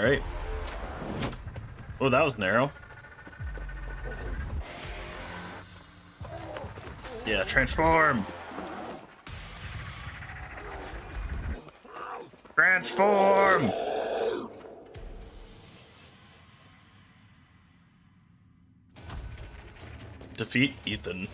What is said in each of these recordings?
All right. Oh, that was narrow. Yeah, transform. Transform. Defeat Ethan.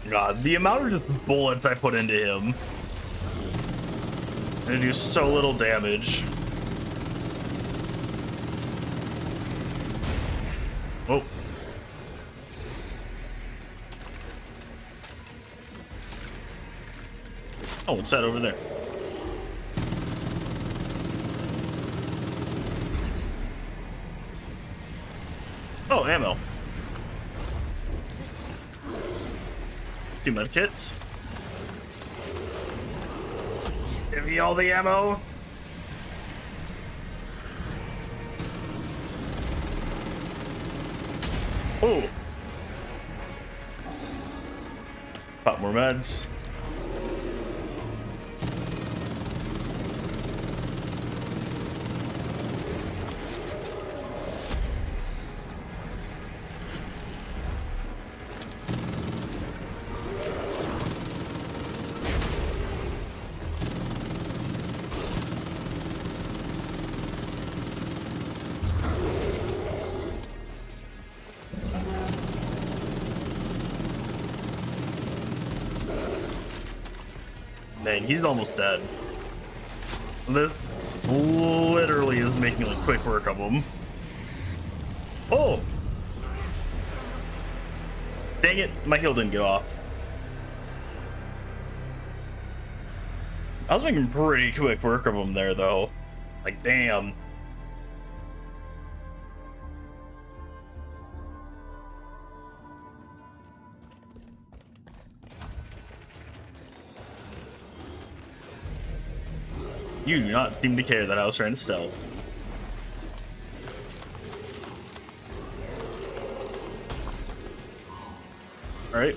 God, the amount of just bullets I put into him. They do so little damage. Oh. Oh, what's that over there? Oh, ammo. Two medkits. Give me all the ammo. Oh. Pop more meds. Man, he's almost dead. This literally is making like quick work of him. Oh! Dang it, my heal didn't get off. I was making pretty quick work of him there, though. Like, damn. You do not seem to care that I was trying to stealth. Alright.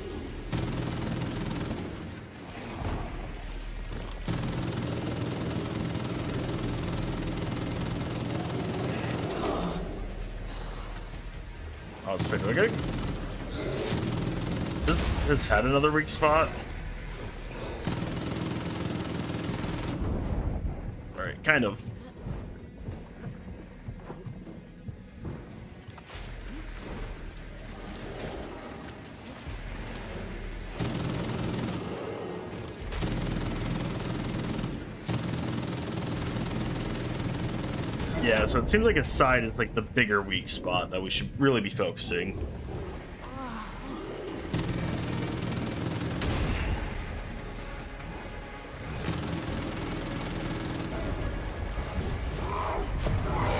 Oh, it's pretty okay. This had another weak spot. Alright, kind of. Yeah, so it seems like a side is like the bigger weak spot that we should really be focusing.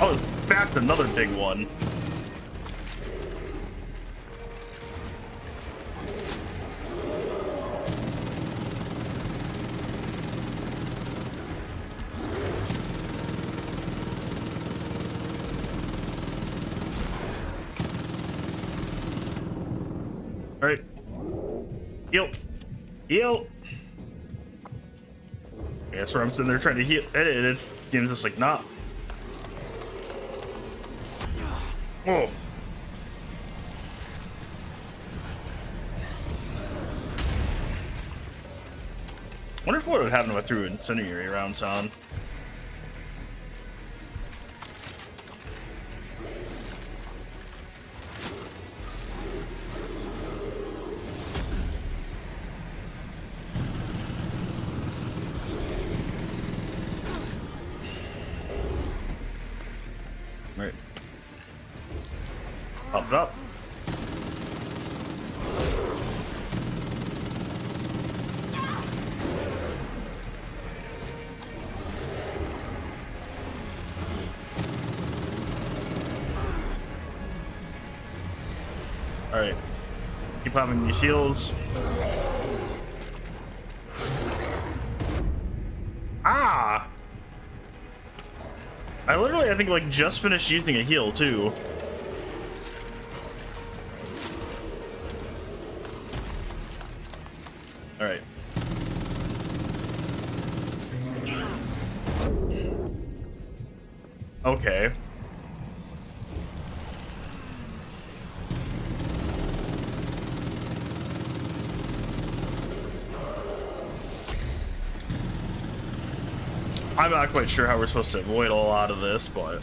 Oh, that's another big one. All right. Heal. Heal. Yeah, that's where I'm sitting there trying to heal. It's game's just like, nah. Oh. Wonder if what would happen if I threw incendiary rounds on. Right. Pump it up. Alright. Keep popping these shields. Ah! I literally, I think, like, just finished using a heal, too. Alright. Okay. I'm not quite sure how we're supposed to avoid a lot of this, but...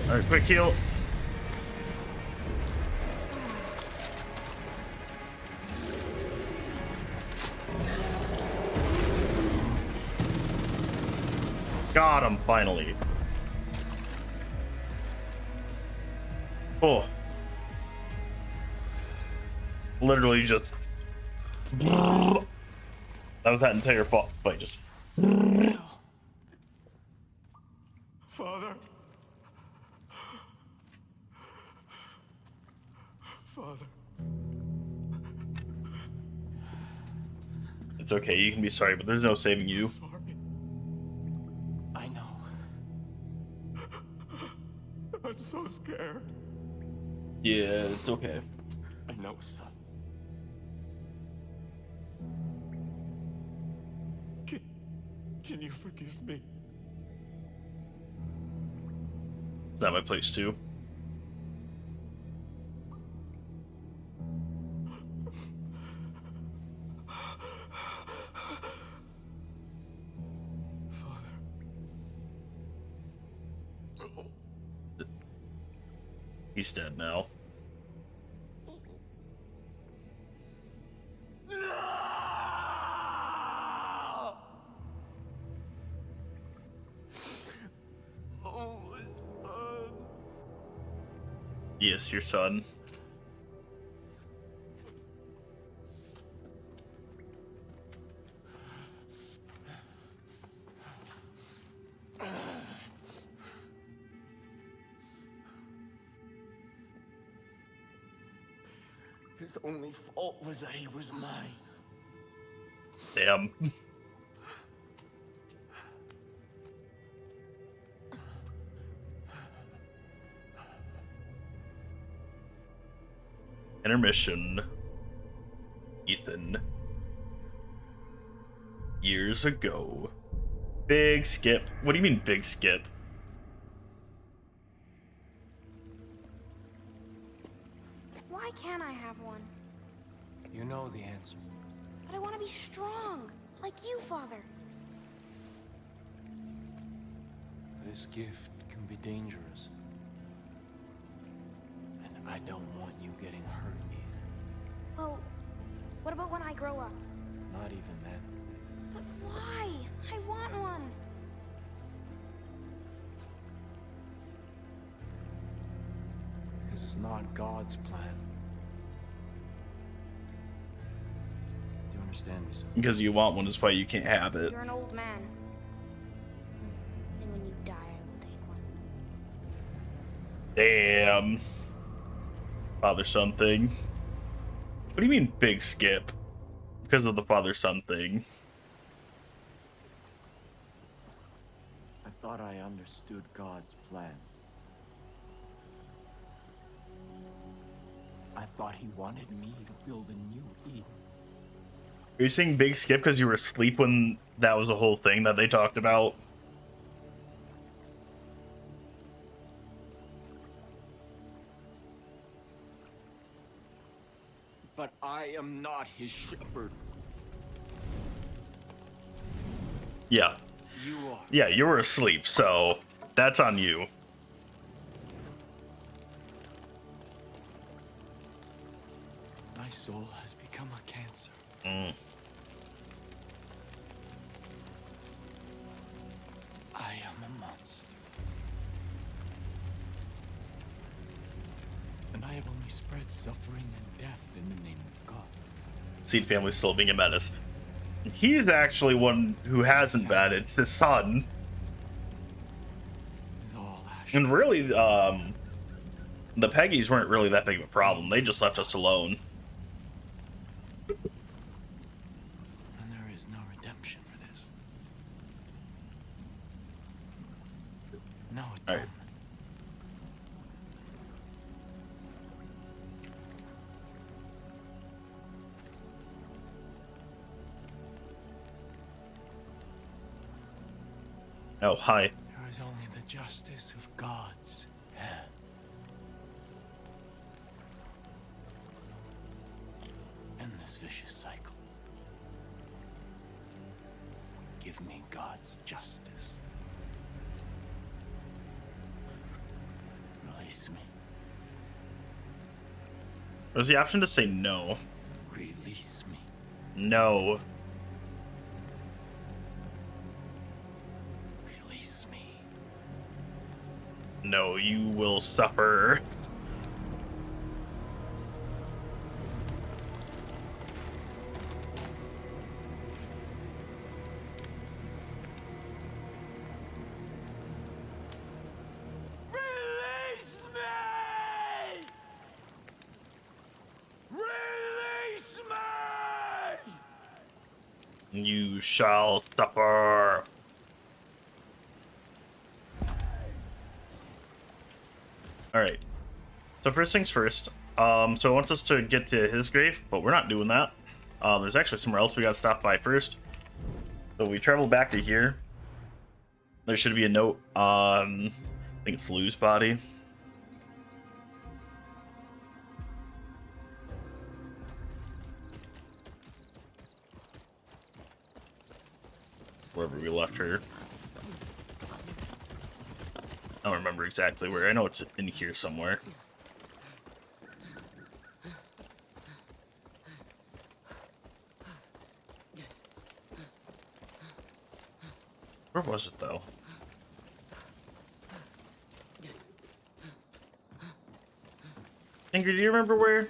Alright, quick heal. Got him, finally. Oh. Literally just... That was that entire fight, just... Father. Father. It's okay, you can be sorry, but there's no saving you. Sorry. I know. I'm so scared. Yeah, it's okay. I know, son. Can you forgive me? It's not my place, too. Father. He's dead now. Oh, my son. Yes, your son. His only fault was that he was mine. Damn. Intermission. Ethan. Years ago. Big skip. What do you mean, big skip? Why can't I have one? You know the answer. But I want to be strong, like you, Father. This gift can be dangerous. And I don't want you getting hurt, Ethan. Well, what about when I grow up? Not even then. But why? I want one. Because it's not God's plan. Do you understand me, son? Because you want one is why you can't have it. You're an old man. And when you die, I will take one. Damn. Father-son thing. What do you mean, big skip? Because of the father-son thing. I thought I understood God's plan. I thought he wanted me to build a new Eden. Are you saying big skip because you were asleep when that was the whole thing that they talked about? But I am not his shepherd. Yeah. You are. Yeah, you were asleep, so that's on you. My soul has become a cancer. I am a monster. spread suffering and death in the name of God. Seed family's still being a menace. He's actually one who hasn't been. It's his son. With all ash. And really, the Peggies weren't really that big of a problem. They just left us alone. And there is no redemption for this. No All right. atonement. Oh, hi. There is only the justice of God's hand. End this vicious cycle. Give me God's justice. Release me. There's the option to say no. Release me. No. Release me. No, you will suffer. Release me! Release me! You shall suffer. Alright. So first things first. So it wants us to get to his grave, but we're not doing that. There's actually somewhere else we gotta stop by first. So we travel back to here. There should be a note on, I think it's Lou's body. Wherever we left her. I don't remember exactly where. I know it's in here somewhere. Where was it, though? Ingrid, do you remember where?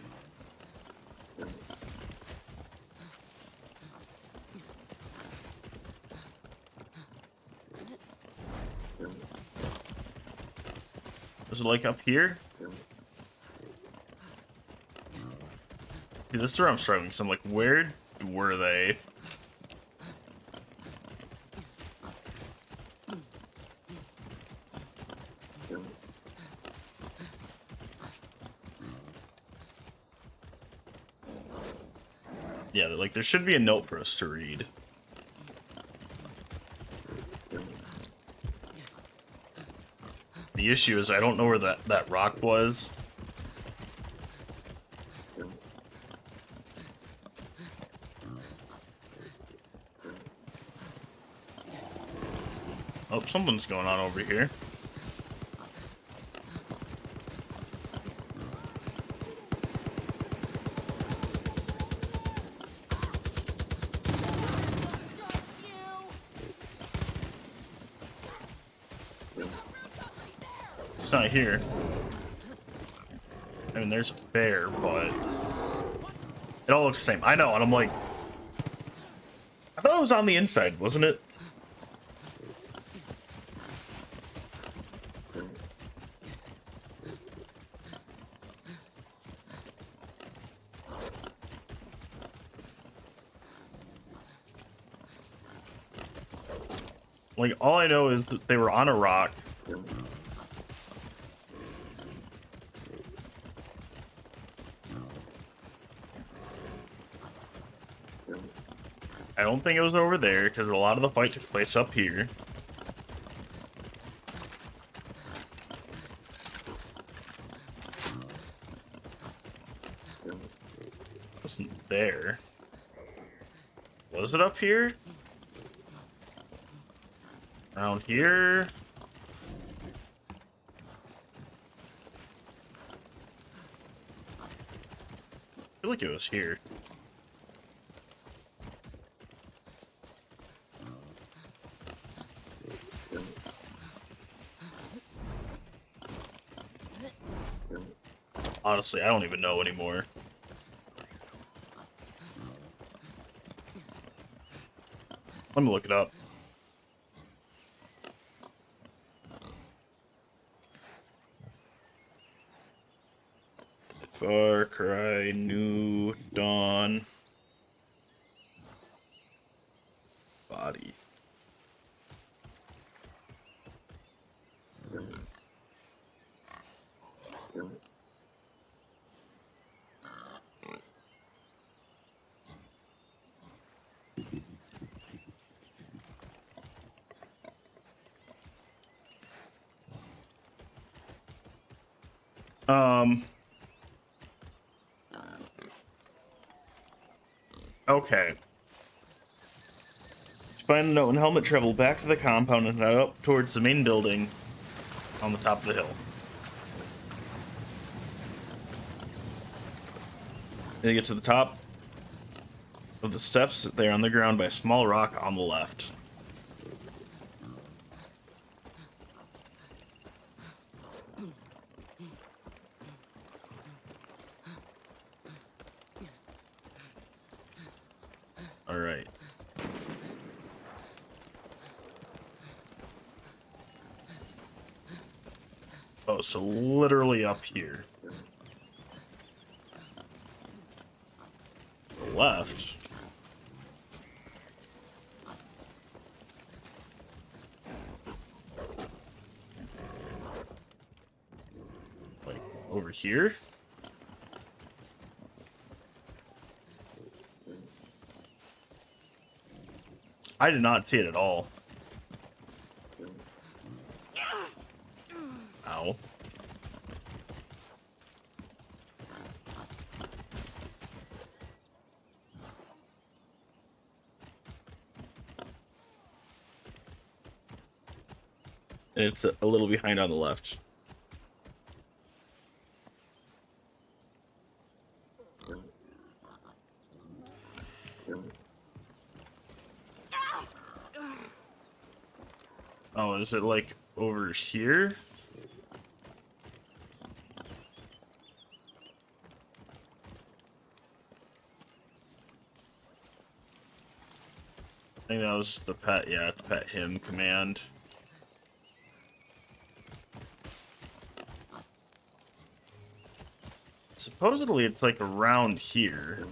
Was it like up here? See, this is where I'm struggling, so I'm like, where were they? Yeah, like there should be a note for us to read. The issue is I don't know where that rock was. Oh, something's going on over here. It's not here. I mean, there's a bear, but it all looks the same. I know, and I'm like, I thought it was on the inside, wasn't it? Like, all I know is that they were on a rock. I don't think it was over there, because a lot of the fight took place up here. It wasn't there. Was it up here? Around here? I feel like it was here. Honestly, I don't even know anymore. Let me look it up. Far Cry New Dawn body. Okay. Find the note and helmet, travel back to the compound and head up towards the main building on the top of the hill. Then you get to the top of the steps. They are on the ground by a small rock on the left. All right. Oh, so literally up here. Left. Like over here. I did not see it at all. Ow. It's a little behind on the left. Oh, is it like over here? I think that was the pet, yeah, the pet him command. Supposedly it's like around here.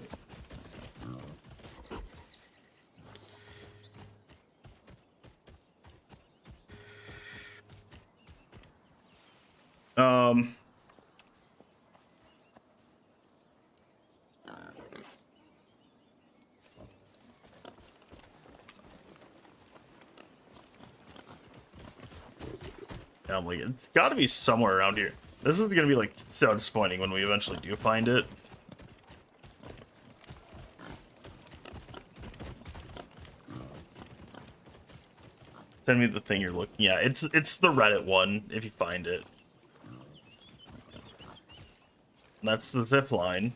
Yeah, I'm like, it's gotta be somewhere around here. This is gonna be like so disappointing when we eventually do find it. Send me the thing you're looking at. It's the Reddit one, if you find it. And that's the zip line.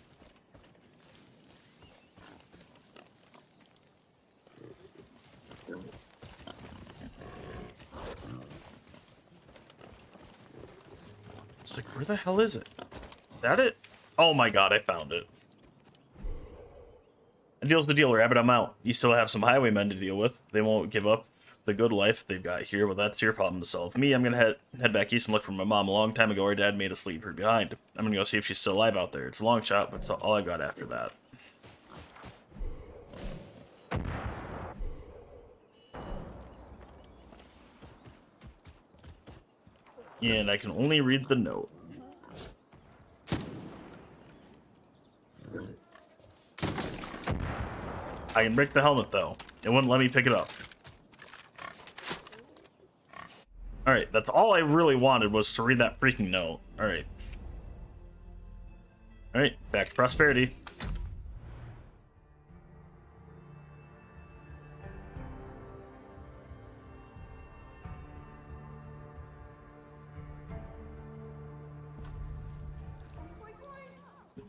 It's like, where the hell is it? Is that it? Oh my god, I found it. A deal's the deal, Rabbit. I'm out. You still have some highwaymen to deal with. They won't give up the good life they've got here, but that's your problem to solve. Me, I'm gonna head back east and look for my mom. A long time ago, her dad made us leave her behind. I'm gonna go see if she's still alive out there. It's a long shot, but it's all I got after that. And I can only read the note. I can break the helmet, though. It wouldn't let me pick it up. Alright, that's all I really wanted was to read that freaking note. Alright. Alright, back to prosperity.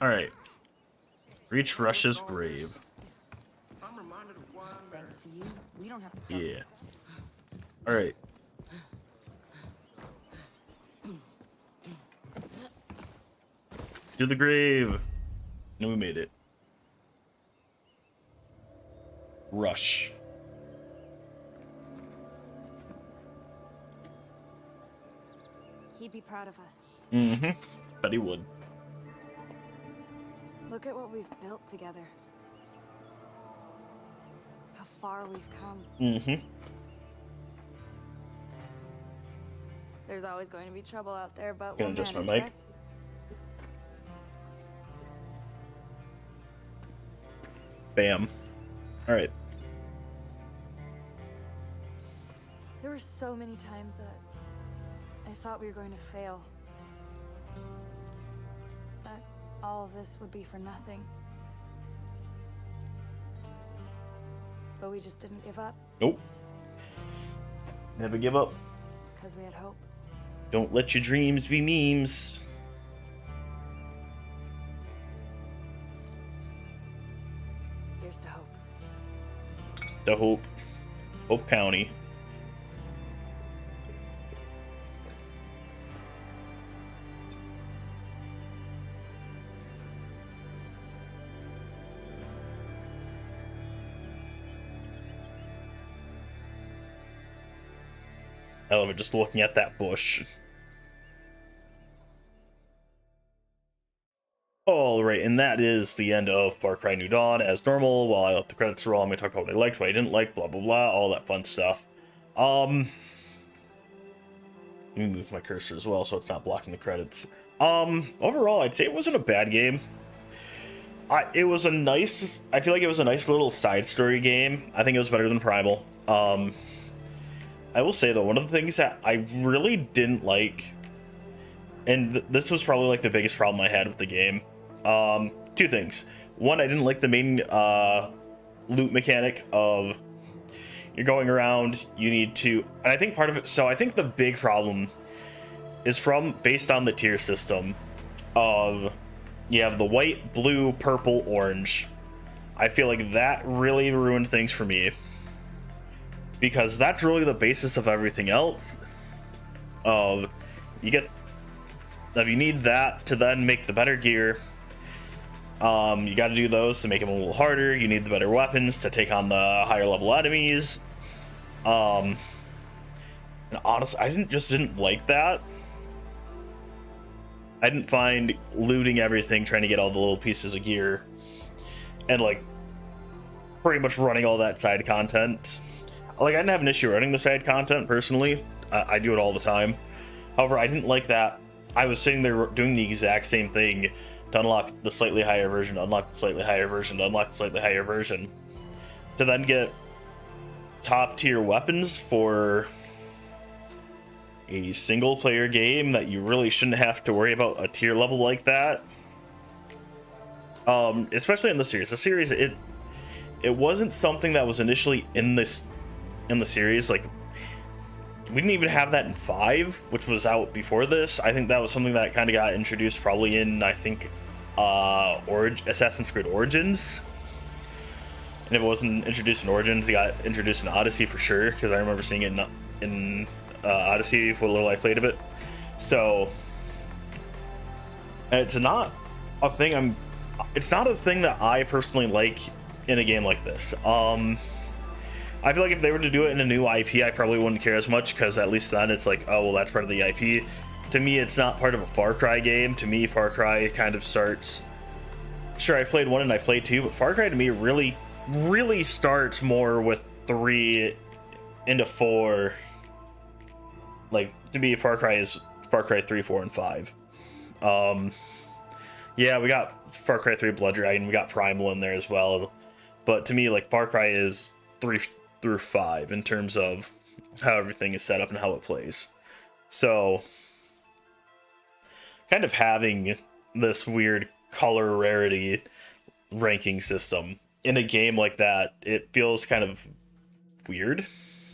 Alright. Reach Rush's grave. Thanks to you, we don't have to. Yeah. Alright. To the grave. And we made it. Rush. He'd be proud of us. Mm-hmm. Bet he would. Look at what we've built together. How far we've come. Mm-hmm. There's always going to be trouble out there, but Gonna we'll adjust my manage, mic. right? Bam. Alright. There were so many times that I thought we were going to fail. That all of this would be for nothing. But we just didn't give up, Nope. Never give up. because we had hope. Don't let your dreams be memes. Here's to hope. The Hope. Hope County. I love it just looking at that bush. Alright, and that is the end of Far Cry New Dawn. As normal, while I let the credits roll, I'm going to talk about what I liked, what I didn't like, blah blah blah, all that fun stuff. Let me move my cursor as well so it's not blocking the credits. Overall, I'd say it wasn't a bad game. I feel like it was a nice little side story game. I think it was better than Primal. I will say though, one of the things that I really didn't like, and this was probably like the biggest problem I had with the game. Two things. One, I didn't like the main loot mechanic of you're going around, you need to, and I think part of it, so I think the big problem is based on the tier system of you have the white, blue, purple, orange. I feel like that really ruined things for me, because that's really the basis of everything else. If you need that to then make the better gear, you got to do those to make them a little harder. You need the better weapons to take on the higher level enemies. And honestly, I didn't like that. I didn't find looting everything, trying to get all the little pieces of gear, and like pretty much running all that side content. Like, I didn't have an issue running the side content personally. I do it all the time. However, I didn't like that I was sitting there doing the exact same thing to unlock the slightly higher version, unlock the slightly higher version, unlock the slightly higher version, to then get top tier weapons for a single player game that you really shouldn't have to worry about a tier level like that. Especially in the series. The series, it wasn't something that was initially in the series. Like, we didn't even have that in 5, which was out before this. I think that was something that kind of got introduced probably in, I think, Assassin's Creed Origins. And if it wasn't introduced in Origins, it got introduced in Odyssey for sure, because I remember seeing it in Odyssey, what little I played of it. So, and it's not a thing that I personally like in a game like this. I feel like if they were to do it in a new IP, I probably wouldn't care as much, because at least then it's like, oh, well, that's part of the IP. To me, it's not part of a Far Cry game. To me, Far Cry kind of starts... Sure, I played 1 and I played 2, but Far Cry to me really starts more with 3 into 4. Like, to me, Far Cry is Far Cry 3, 4, and 5. Yeah, we got Far Cry 3 Blood Dragon, we got Primal in there as well. But to me, like, Far Cry is 3 through 5 in terms of how everything is set up and how it plays. So, kind of having this weird color rarity ranking system in a game like that, it feels kind of weird,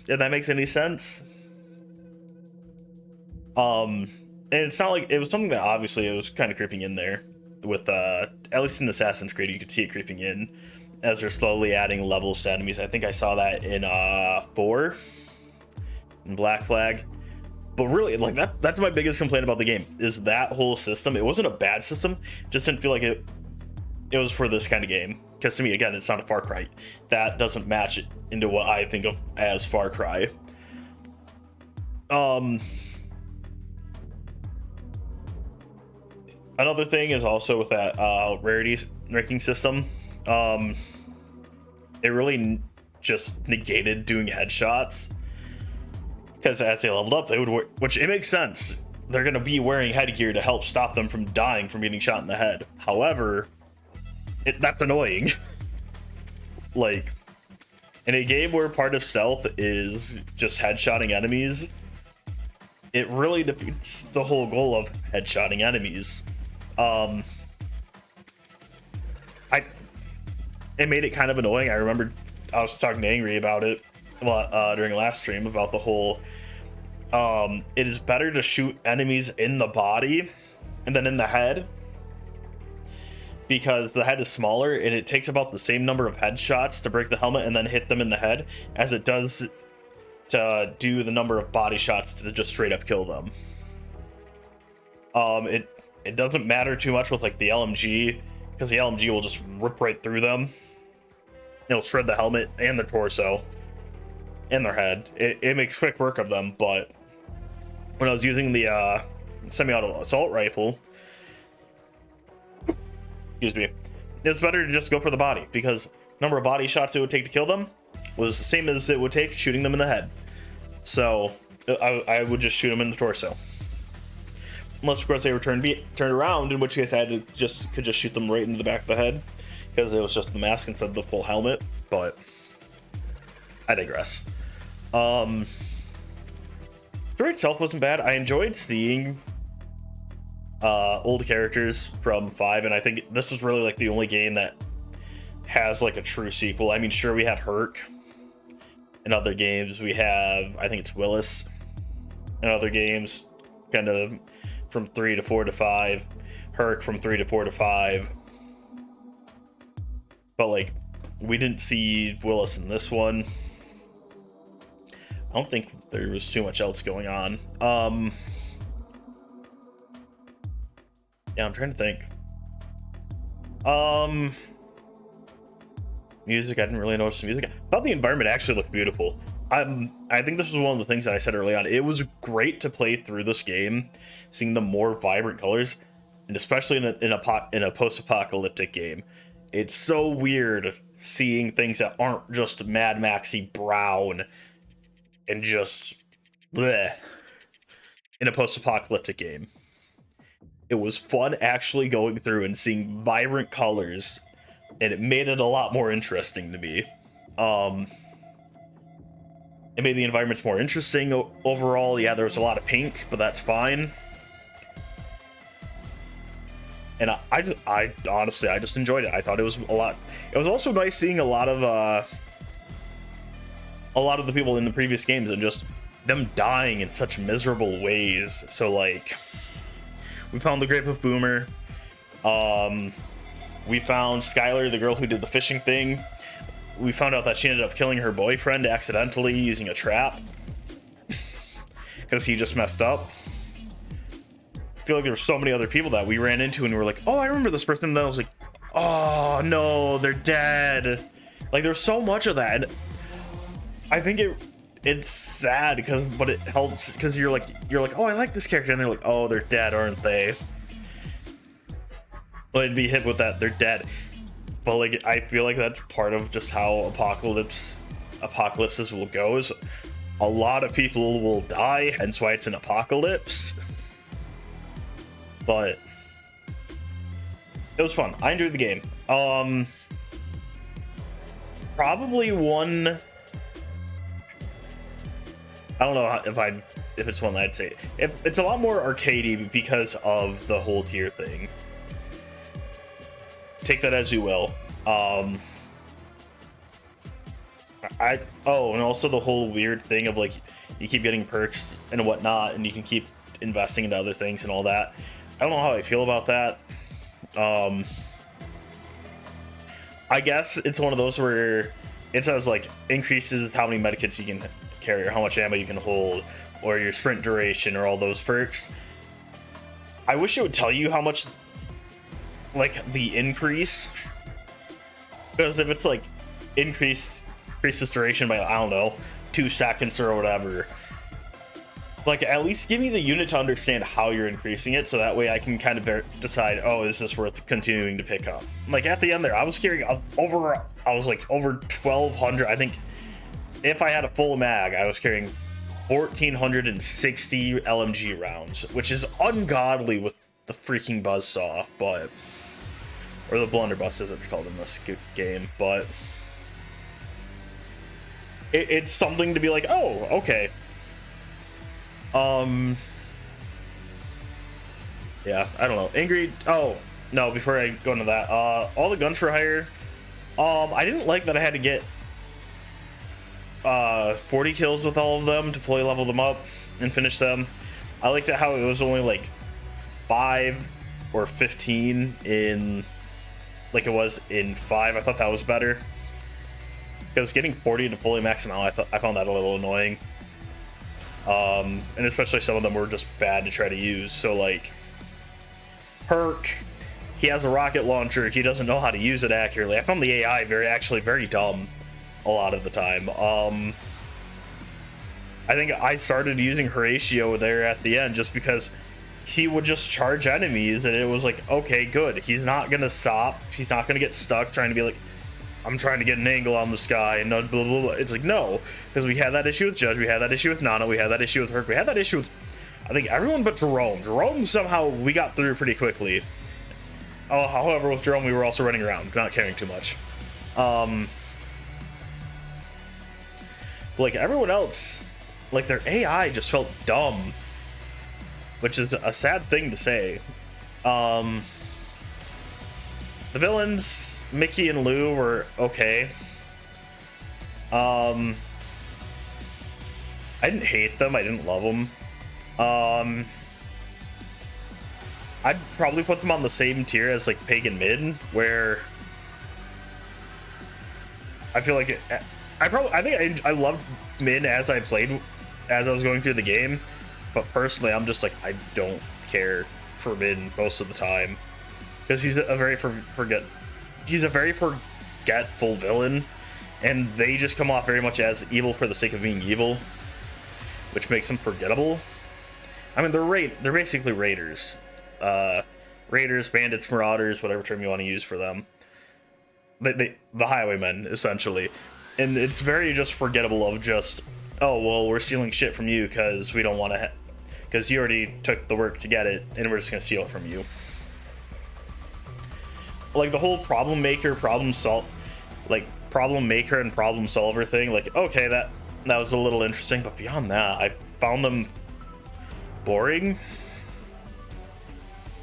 if that makes any sense. And it's not like it was something that obviously it was kind of creeping in there with at least in Assassin's Creed, you could see it creeping in as they're slowly adding levels to enemies. I think I saw that in 4 in Black Flag. But really, like that's my biggest complaint about the game, is that whole system. It wasn't a bad system, just didn't feel like it was for this kind of game. Because to me, again, it's not a Far Cry. That doesn't match it into what I think of as Far Cry. Another thing is also with that rarities ranking system. It really just negated doing headshots, because as they leveled up, they would which it makes sense. They're going to be wearing headgear to help stop them from dying from getting shot in the head. However, that's annoying. Like, in a game where part of stealth is just headshotting enemies, it really defeats the whole goal of headshotting enemies. It made it kind of annoying. I remember I was talking to Angry about it during last stream about the whole it is better to shoot enemies in the body and then in the head, because the head is smaller and it takes about the same number of headshots to break the helmet and then hit them in the head as it does to do the number of body shots to just straight up kill them. It doesn't matter too much with like the LMG, because the LMG will just rip right through them. It'll shred the helmet and their torso and their head. It makes quick work of them. But when I was using the semi-auto assault rifle, excuse me, it's better to just go for the body, because number of body shots it would take to kill them was the same as it would take shooting them in the head. So I would just shoot them in the torso. Unless, of course, they were turned around, in which case I could just shoot them right into the back of the head, because it was just the mask instead of the full helmet. But I digress. Story itself wasn't bad. I enjoyed seeing old characters from 5, and I think this is really like the only game that has like a true sequel. I mean, sure, we have Herc. In other games, we have, I think it's Willis. In other games, kind of from 3 to 4 to 5, Herc from 3 to 4 to 5. But like, we didn't see Willis in this one. I don't think there was too much else going on. Yeah, I'm trying to think. Music, I didn't really notice the music. I thought the environment actually looked beautiful. I think this was one of the things that I said early on. It was great to play through this game, seeing the more vibrant colors, and especially in a post-apocalyptic game. It's so weird seeing things that aren't just Mad Maxy brown and just bleh in a post-apocalyptic game. It was fun actually going through and seeing vibrant colors, and it made it a lot more interesting to me. It made the environments more interesting overall. Yeah, there was a lot of pink, but that's fine. And I honestly, I just enjoyed it. I thought it was a lot. It was also nice seeing a lot of the people in the previous games and just them dying in such miserable ways. So like, we found the grave of Boomer. We found Skylar, the girl who did the fishing thing. We found out that she ended up killing her boyfriend accidentally using a trap because he just messed up. I feel like there were so many other people that we ran into and we were like, oh, I remember this person. And then I was like, oh no, they're dead. Like, there's so much of that. And I think it's sad but it helps because you're like, oh, I like this character, and they're like, oh, they're dead, aren't they? Well, it'd be hit with that, they're dead. But like, I feel like that's part of just how apocalypses will go. Is a lot of people will die, hence why it's an apocalypse. But it was fun. I enjoyed the game. Probably one. I don't know if it's one that I'd say. If it's a lot more arcadey because of the whole tier thing. Take that as you will. And also the whole weird thing of like, you keep getting perks and whatnot, and you can keep investing into other things and all that. I don't know how I feel about that. I guess it's one of those where it says like increases how many medikits you can carrier, how much ammo you can hold, or your sprint duration, or all those perks. I wish it would tell you how much, like, the increase, because if it's like increases duration by, I don't know, 2 seconds or whatever, like, at least give me the unit to understand how you're increasing it, so that way I can kind of decide, oh, is this worth continuing to pick up? Like, at the end there, I was carrying over 1,200. I think if I had a full mag, I was carrying 1,460 LMG rounds, which is ungodly with the freaking buzzsaw, but, or the blunderbuss as it's called in this game, but it's something to be like, oh, okay. Yeah, I don't know. Angry. Oh no, before I go into that, all the guns for hire, I didn't like that I had to get 40 kills with all of them to fully level them up and finish them. I liked it how it was only like 5 or 15 in, like it was in 5. I thought that was better, because getting 40 to fully max them out, I found that a little annoying. And especially some of them were just bad to try to use. So like Herc, he has a rocket launcher, he doesn't know how to use it accurately. I found the AI actually very dumb a lot of the time. I think I started using Horatio there at the end just because he would just charge enemies, and it was like, okay, good, he's not gonna stop, he's not gonna get stuck trying to be like, I'm trying to get an angle on the sky and blah, blah, blah. It's like, no, because we had that issue with Judge, we had that issue with Nana, we had that issue with Herc, we had that issue with, I think, everyone but Jerome. Jerome, somehow, we got through pretty quickly. Oh, however, with Jerome, we were also running around, not caring too much. Like, everyone else, like, their AI just felt dumb, which is a sad thing to say. The villains, Mickey and Lou, were okay. I didn't hate them, I didn't love them. I'd probably put them on the same tier as like Pagan Mid, where I feel like I loved Min as I played, as I was going through the game, but personally I'm just like, I don't care for Min most of the time, because he's a very forgetful villain, and they just come off very much as evil for the sake of being evil, which makes them forgettable. I mean, they're basically raiders. Raiders, bandits, marauders, whatever term you want to use for them. The highwaymen, essentially. And it's very just forgettable of just, oh, well, we're stealing shit from you because we don't want to, because you already took the work to get it, and we're just going to steal it from you. Like, the whole problem maker and problem solver thing, like, okay, that was a little interesting, but beyond that, I found them boring.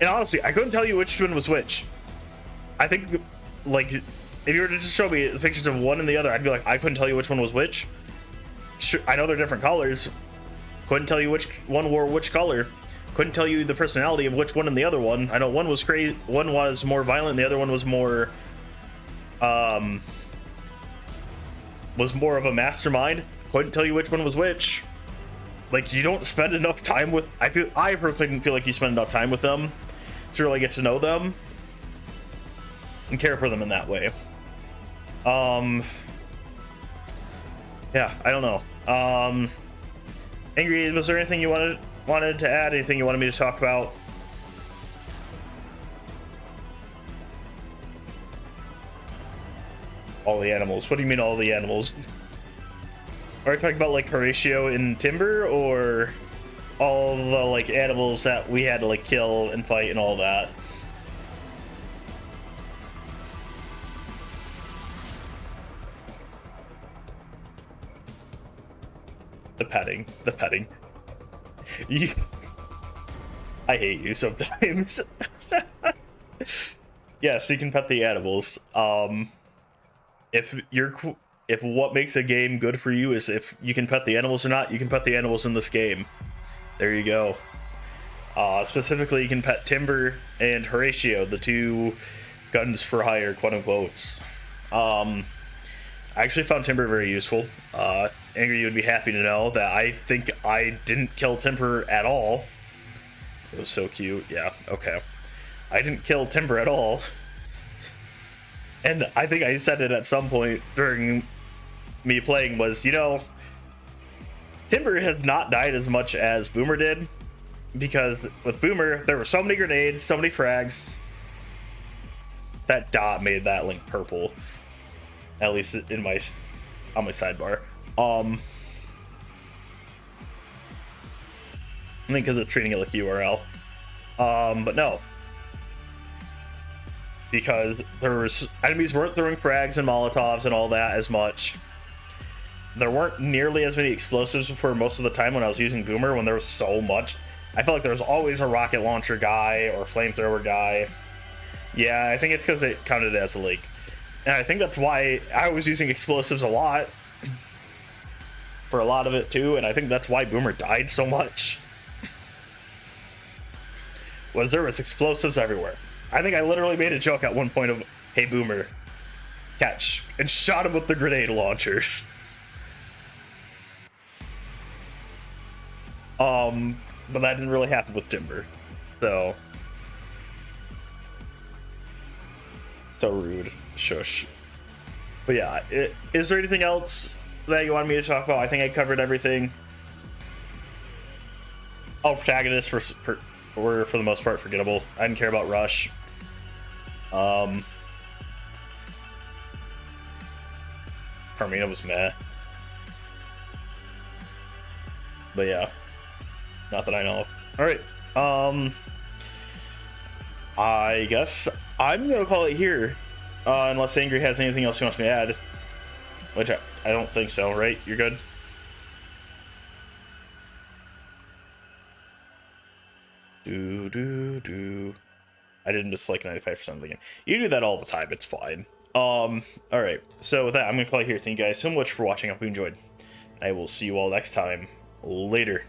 And honestly, I couldn't tell you which one was which. I think, like, if you were to just show me the pictures of one and the other, I'd be like, I couldn't tell you which one was which. Sure, I know they're different colors. Couldn't tell you which one wore which color. Couldn't tell you the personality of which one and the other one. I know one was crazy, one was more violent, the other one was more of a mastermind. Couldn't tell you which one was which. Like, you don't spend enough time with, I personally didn't feel like you spend enough time with them to really get to know them and care for them in that way. Yeah, I don't know. Angry, was there anything you wanted to add? Anything you wanted me to talk about? All the animals. What do you mean all the animals? Are you talking about like Horatio and Timber, or all the like animals that we had to like kill and fight and all that? The petting. I hate you sometimes. Yes, you can pet the animals. If what makes a game good for you is if you can pet the animals or not, you can pet the animals in this game. There you go. Specifically, you can pet Timber and Horatio, the two guns for hire, quote unquote. I actually found Timber very useful, Angry, you would be happy to know that I think I didn't kill Timber at all. It was so cute. Yeah, okay. I didn't kill Timber at all. And I think I said it at some point during me playing was, you know, Timber has not died as much as Boomer did, because with Boomer, there were so many grenades, so many frags. That dot made that link purple, at least in my on my sidebar. I think because it's treating it like URL. But no, because enemies weren't throwing frags and molotovs and all that as much. There weren't nearly as many explosives for most of the time when I was using Boomer, when there was so much. I felt like there was always a rocket launcher guy or flamethrower guy. Yeah, I think it's because it counted as a leak. And I think that's why I was using explosives a lot for a lot of it too, and I think that's why Boomer died so much. Was there was explosives everywhere. I think I literally made a joke at one point of, "Hey Boomer, catch," and shot him with the grenade launcher. But that didn't really happen with Timber. So rude. Shush. But yeah, is there anything else that you want me to talk about? I think I covered everything. Oh, protagonists were for the most part forgettable. I didn't care about Rush. Carmina was meh. But yeah, not that I know of. All right. I guess I'm gonna call it here, unless Angry has anything else he wants me to add, which I don't think so. Right? You're good. I didn't dislike 95% of the game. You do that all the time. It's fine. All right. So with that, I'm gonna call it here. Thank you guys so much for watching. I hope you enjoyed. I will see you all next time. Later.